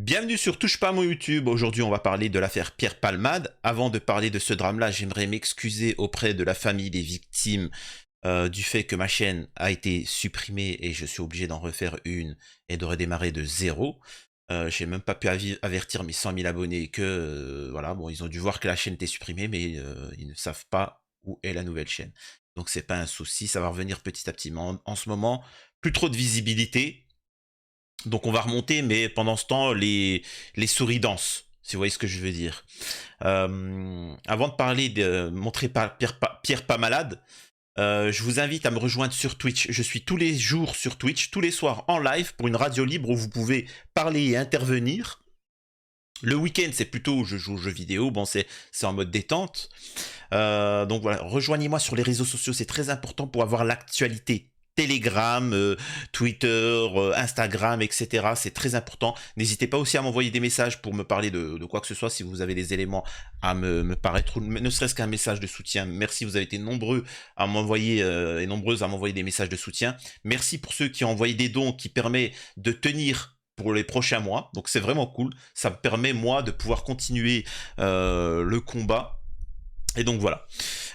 Bienvenue sur Touche pas à mon YouTube. Aujourd'hui, on va parler de l'affaire Pierre Palmade. Avant de parler de ce drame-là, j'aimerais m'excuser auprès de la famille des victimes du fait que ma chaîne a été supprimée et je suis obligé d'en refaire une et de redémarrer de zéro. J'ai même pas pu avertir mes 100 000 abonnés que, voilà, bon, ils ont dû voir que la chaîne était supprimée, mais ils ne savent pas où est la nouvelle chaîne. Donc c'est pas un souci, ça va revenir petit à petit. Mais en ce moment, plus trop de visibilité. Donc on va remonter, mais pendant ce temps, les souris dansent, si vous voyez ce que je veux dire. Avant de parler de montrer Pierre pas malade, je vous invite à me rejoindre sur Twitch. Je suis tous les jours sur Twitch, tous les soirs en live pour une radio libre où vous pouvez parler et intervenir. Le week-end, c'est plutôt où je joue aux jeux vidéo. Bon, c'est en mode détente. Donc voilà, rejoignez-moi sur les réseaux sociaux, c'est très important pour avoir l'actualité. Telegram, Twitter, Instagram, etc. C'est très important. N'hésitez pas aussi à m'envoyer des messages pour me parler de quoi que ce soit si vous avez des éléments à me paraître, ne serait-ce qu'un message de soutien. Merci, vous avez été nombreux à m'envoyer et nombreuses à m'envoyer des messages de soutien. Merci pour ceux qui ont envoyé des dons qui permettent de tenir pour les prochains mois. Donc c'est vraiment cool. Ça me permet, moi, de pouvoir continuer le combat. Et donc voilà.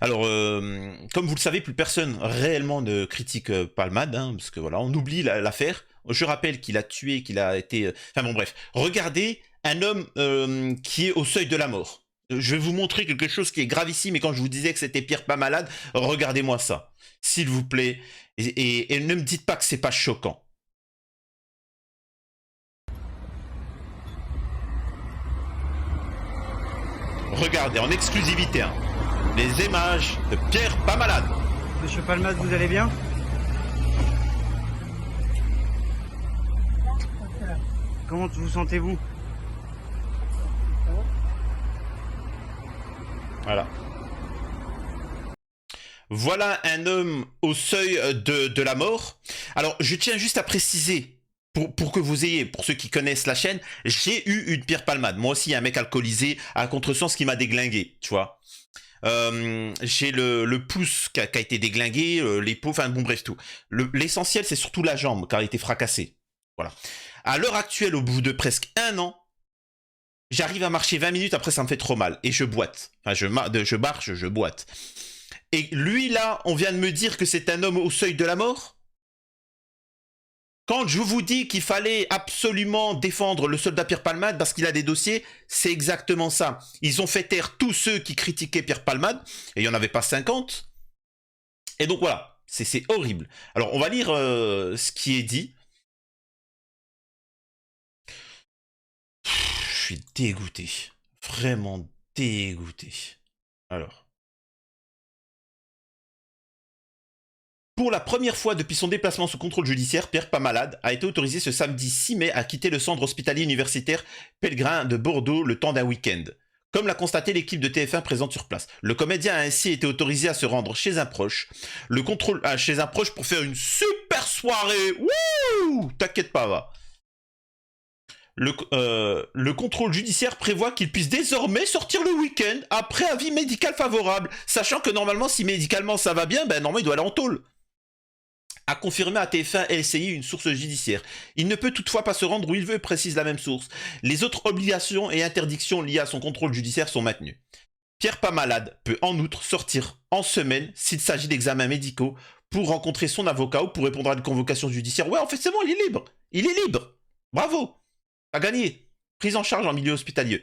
Alors, comme vous le savez, plus personne réellement ne critique Palmade, hein, parce que voilà, on oublie l'affaire. Je rappelle qu'il a tué, qu'il a été... Enfin bon, bref. Regardez un homme qui est au seuil de la mort. Je vais vous montrer quelque chose qui est gravissime, et quand je vous disais que c'était Pierre pas malade, regardez-moi ça. S'il vous plaît. Et ne me dites pas que c'est pas choquant. Regardez, en exclusivité, hein, les images de Pierre pas malade. Monsieur Palmade, vous allez bien? Comment vous sentez-vous? Voilà. Voilà un homme au seuil de la mort. Alors, je tiens juste à préciser, pour que vous ayez, pour ceux qui connaissent la chaîne, j'ai eu une Pierre Palmade. Moi aussi, un mec alcoolisé à contresens qui m'a déglingué, tu vois. J'ai le pouce qui a été déglingué, les peaux, enfin bon bref tout. L'essentiel c'est surtout la jambe car elle a été fracassée. Voilà. À l'heure actuelle, au bout de presque un an, j'arrive à marcher 20 minutes, après ça me fait trop mal et je boite. Enfin je marche, je boite. Et lui là, on vient de me dire que c'est un homme au seuil de la mort. Quand je vous dis qu'il fallait absolument défendre le soldat Pierre Palmade parce qu'il a des dossiers, c'est exactement ça. Ils ont fait taire tous ceux qui critiquaient Pierre Palmade, et il n'y en avait pas 50. Et donc voilà, c'est horrible. Alors on va lire ce qui est dit. Je suis dégoûté. Vraiment dégoûté. Alors. Pour la première fois depuis son déplacement sous contrôle judiciaire, Pierre pas malade a été autorisé ce samedi 6 mai à quitter le centre hospitalier universitaire Pellegrin de Bordeaux le temps d'un week-end. Comme l'a constaté l'équipe de TF1 présente sur place. Le comédien a ainsi été autorisé à se rendre chez un proche. Chez un proche pour faire une super soirée. Wouh! T'inquiète pas, va. Le contrôle judiciaire prévoit qu'il puisse désormais sortir le week-end après avis médical favorable. Sachant que normalement, si médicalement ça va bien, ben normalement il doit aller en tôle. A confirmé à TF1 LCI une source judiciaire. Il ne peut toutefois pas se rendre où il veut, précise la même source. Les autres obligations et interdictions liées à son contrôle judiciaire sont maintenues. Pierre pas malade peut en outre sortir en semaine s'il s'agit d'examens médicaux pour rencontrer son avocat ou pour répondre à une convocation judiciaire. Ouais, en fait c'est bon, il est libre. Il est libre. Bravo. A gagné. Prise en charge en milieu hospitalier.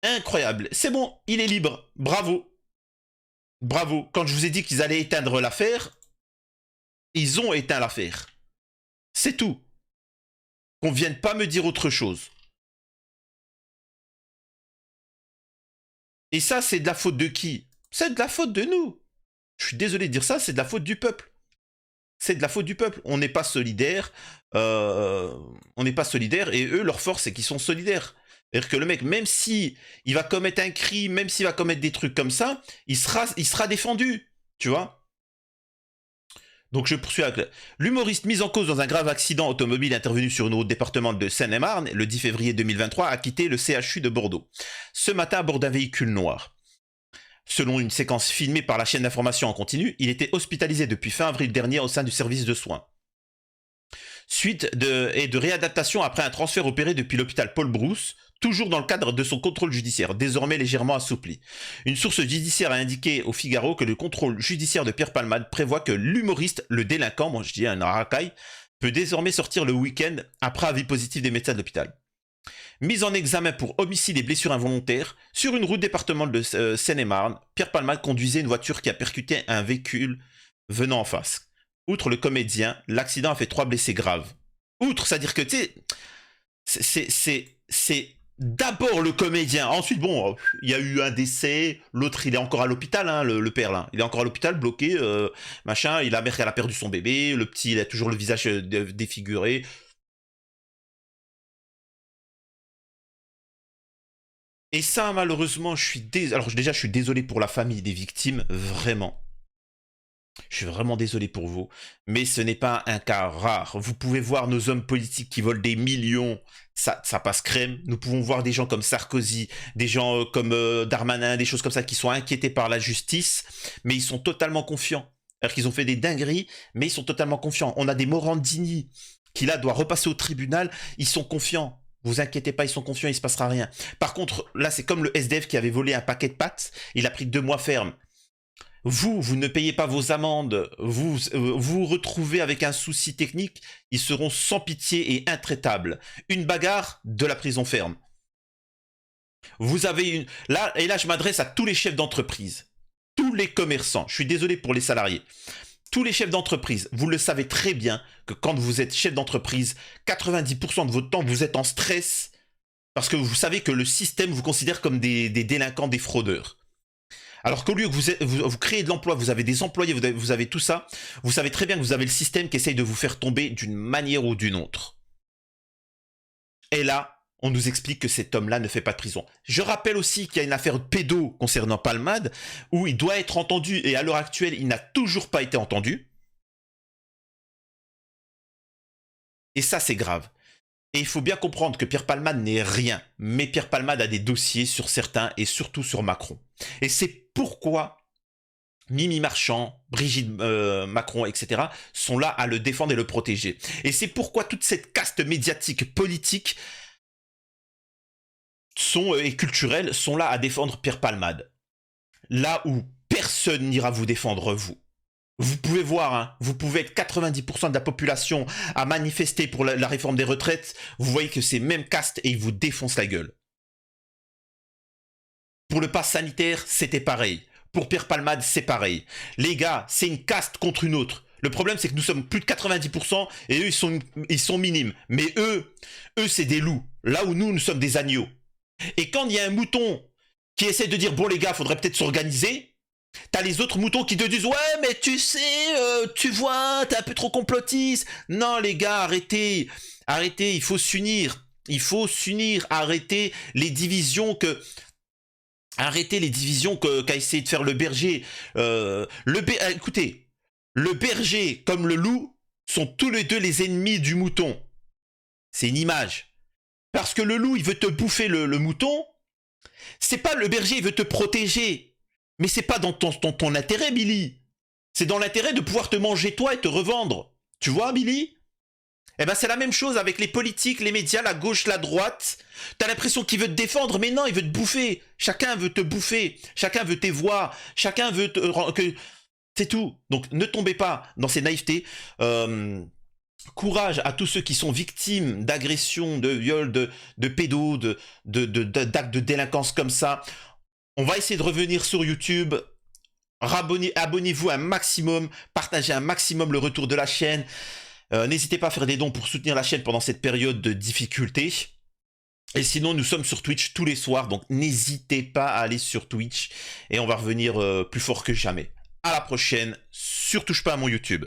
Incroyable. C'est bon, il est libre. Bravo. Bravo. Quand je vous ai dit qu'ils allaient éteindre l'affaire, ils ont éteint l'affaire. C'est tout. Qu'on vienne pas me dire autre chose. Et ça, c'est de la faute de qui? C'est de la faute de nous. Je suis désolé de dire ça, c'est de la faute du peuple. C'est de la faute du peuple. On n'est pas solidaires. On n'est pas solidaires. Et eux, leur force, c'est qu'ils sont solidaires. C'est-à-dire que le mec, même si il va commettre un crime, même s'il va commettre des trucs comme ça, il sera défendu. Tu vois? Donc je poursuis avec l'humoriste mis en cause dans un grave accident automobile intervenu sur une route départementale de Seine-et-Marne le 10 février 2023 a quitté le CHU de Bordeaux. Ce matin à bord d'un véhicule noir. Selon une séquence filmée par la chaîne d'information en continu, il était hospitalisé depuis fin avril dernier au sein du service de soins. et de réadaptation après un transfert opéré depuis l'hôpital Paul Brousse, toujours dans le cadre de son contrôle judiciaire, désormais légèrement assoupli. Une source judiciaire a indiqué au Figaro que le contrôle judiciaire de Pierre Palmade prévoit que l'humoriste, le délinquant, moi je dis un racaille, peut désormais sortir le week-end après avis positif des médecins de l'hôpital. Mise en examen pour homicide et blessure involontaire, sur une route départementale de Seine-et-Marne, Pierre Palmade conduisait une voiture qui a percuté un véhicule venant en face. Outre le comédien, l'accident a fait 3 blessés graves. Outre, c'est-à-dire que, tu sais, c'est d'abord le comédien. Ensuite, bon, il y a eu un décès. L'autre, il est encore à l'hôpital, hein, le père, là. Il est encore à l'hôpital, bloqué, machin. La mère, elle a perdu son bébé. Le petit, il a toujours le visage défiguré. Et ça, malheureusement, alors déjà, je suis désolé pour la famille des victimes, vraiment. Je suis vraiment désolé pour vous, mais ce n'est pas un cas rare. Vous pouvez voir nos hommes politiques qui volent des millions, ça passe crème. Nous pouvons voir des gens comme Sarkozy, des gens comme Darmanin, des choses comme ça qui sont inquiétés par la justice, mais ils sont totalement confiants. Alors qu'ils ont fait des dingueries, mais ils sont totalement confiants. On a des Morandini qui là doit repasser au tribunal, ils sont confiants. Vous inquiétez pas, ils sont confiants, il se passera rien. Par contre, là c'est comme le SDF qui avait volé un paquet de pâtes, il a pris 2 mois ferme. Vous ne payez pas vos amendes, vous vous retrouvez avec un souci technique, ils seront sans pitié et intraitables. Une bagarre, de la prison ferme. Vous avez là je m'adresse à tous les chefs d'entreprise, tous les commerçants, je suis désolé pour les salariés. Tous les chefs d'entreprise, vous le savez très bien que quand vous êtes chef d'entreprise, 90% de votre temps, vous êtes en stress parce que vous savez que le système vous considère comme des délinquants, des fraudeurs. Alors qu'au lieu que vous créez de l'emploi, vous avez des employés, vous avez tout ça, vous savez très bien que vous avez le système qui essaye de vous faire tomber d'une manière ou d'une autre. Et là, on nous explique que cet homme-là ne fait pas de prison. Je rappelle aussi qu'il y a une affaire de pédo concernant Palmade, où il doit être entendu, et à l'heure actuelle, il n'a toujours pas été entendu. Et ça, c'est grave. Et il faut bien comprendre que Pierre Palmade n'est rien, mais Pierre Palmade a des dossiers sur certains, et surtout sur Macron. Et c'est pourquoi Mimi Marchand, Brigitte Macron, etc. sont là à le défendre et le protéger. Et c'est pourquoi toute cette caste médiatique, politique et culturelle sont là à défendre Pierre Palmade. Là où personne n'ira vous défendre, vous. Vous pouvez voir, hein, vous pouvez être 90% de la population à manifester pour la réforme des retraites. Vous voyez que c'est même caste et ils vous défoncent la gueule. Pour le pass sanitaire, c'était pareil. Pour Pierre Palmade, c'est pareil. Les gars, c'est une caste contre une autre. Le problème, c'est que nous sommes plus de 90% et eux, ils sont minimes. Mais eux, c'est des loups. Là où nous sommes des agneaux. Et quand il y a un mouton qui essaie de dire, bon les gars, faudrait peut-être s'organiser, t'as les autres moutons qui te disent, ouais, mais tu sais, tu vois, t'es un peu trop complotiste. Non, les gars, arrêtez. Arrêtez, il faut s'unir. Il faut s'unir. Arrêtez les divisions qu'a essayé de faire le berger. Écoutez, le berger comme le loup sont tous les deux les ennemis du mouton. C'est une image. Parce que le loup, il veut te bouffer le mouton. C'est pas le berger, il veut te protéger. Mais c'est pas dans ton intérêt, Billy. C'est dans l'intérêt de pouvoir te manger toi et te revendre. Tu vois, Billy? Eh ben c'est la même chose avec les politiques, les médias, la gauche, la droite. T'as l'impression qu'il veut te défendre, mais non, il veut te bouffer. Chacun veut te bouffer. Chacun veut tes voix. Chacun veut c'est tout. Donc ne tombez pas dans ces naïvetés. Courage à tous ceux qui sont victimes d'agressions, de viols, de pédos, d'actes de délinquance comme ça. On va essayer de revenir sur YouTube. Abonnez-vous un maximum. Partagez un maximum le retour de la chaîne. N'hésitez pas à faire des dons pour soutenir la chaîne pendant cette période de difficulté. Et sinon, nous sommes sur Twitch tous les soirs. Donc n'hésitez pas à aller sur Twitch. Et on va revenir plus fort que jamais. À la prochaine. Sur Touche pas à mon YouTube.